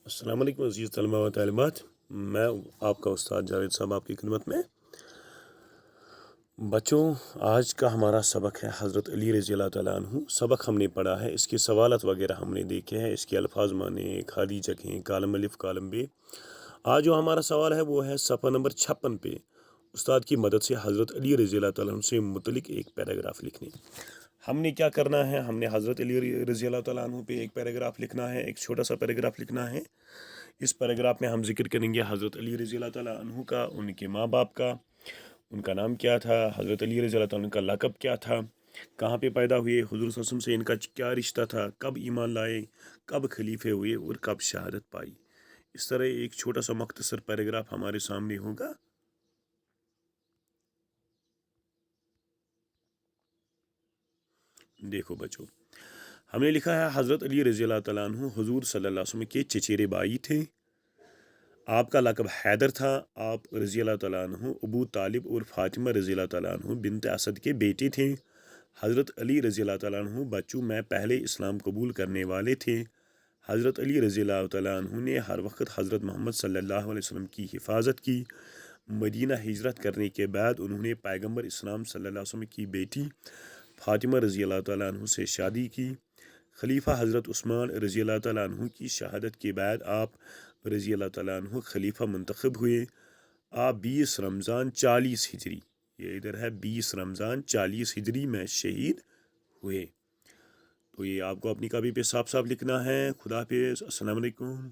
अस्सलाम वालेकुम अज़ीज़ तलबा व तालिबात। मैं आपका उस्ताद जावेद साहब आपकी खिदमत में। बच्चों, आज का हमारा सबक है हज़रत अली रज़ी अल्लाह तआला अन्हु। सबक हमने पढ़ा है, इसके सवालत वगैरह हमने देखे हैं, इसके अल्फाज माने, खाली जगहें, कालम अलिफ कालम बे। आज जो हमारा सवाल है वो है सफ़ा नंबर 56 पे उस्ताद की मदद से हज़रत अली रज़ी अल्लाह तआला अन्हु से मुतलिक एक पैराग्राफ लिखने। हमने क्या करना है, हमने हज़रत अली रज़ी अल्लाह तआला अन्हु पे एक पैराग्राफ लिखना है, एक छोटा सा पैराग्राफ लिखना है। इस पैराग्राफ में हम जिक्र करेंगे हज़रत अली रज़ी अल्लाह तआला अन्हु का, उनके माँ बाप का, उनका नाम क्या था, हज़रत अली रज़ी अल्लाह तआला अन्हु का लक़ब क्या था, कहाँ पे पैदा हुए, हुज़ूर सल्लल्लाहु अलैहि वसल्लम से इनका क्या रिश्ता था, कब ईमान लाए, कब खलीफे हुए और कब शहादत पाई। इस तरह एक छोटा सा मुख्तसर पैराग्राफ हमारे सामने होगा। देखो बच्चों, हमने लिखा है हज़रत अली रज़ी अल्लाह तआला अन्हु हुज़ूर सल्लल्लाहु अलैहि वसल्लम के चचेरे भाई थे। आपका लक़ब हैदर था। आप रज़ी अल्लाह तआला अन्हु अबू तालिब और फ़ातिमा रज़ी अल्लाह तआला अन्हु बिन्त असद के बेटे थे। हज़रत अली रज़ी अल्लाह तआला अन्हु बच्चों में पहले इस्लाम कबूल करने वाले थे। हज़रत अली रज़ी अल्लाह तआला अन्हु ने हर वक्त हज़रत मोहम्मद सल्लल्लाहु अलैहि वसल्लम की हिफाजत की। मदीना हिजरत करने के बाद उन्होंने पैगम्बर इस्लाम सल्लल्लाहु अलैहि वसल्लम की बेटी फ़ातिमा रज़ी अल्लाह तआला अन्हु से शादी की। खलीफा हज़रत उस्मान रज़ी अल्लाह तआला अन्हु की शहादत के बाद आप रज़ी अल्लाह तआला अन्हु खलीफा मुंतखब हुए। आप 20 रमज़ान 40 हिजरी, ये इधर है 20 रमज़ान 40 हिजरी में शहीद हुए। तो ये आपको अपनी कापी पे साफ साफ लिखना है। खुदा हाफिज़, अस्सलाम वालेकुम।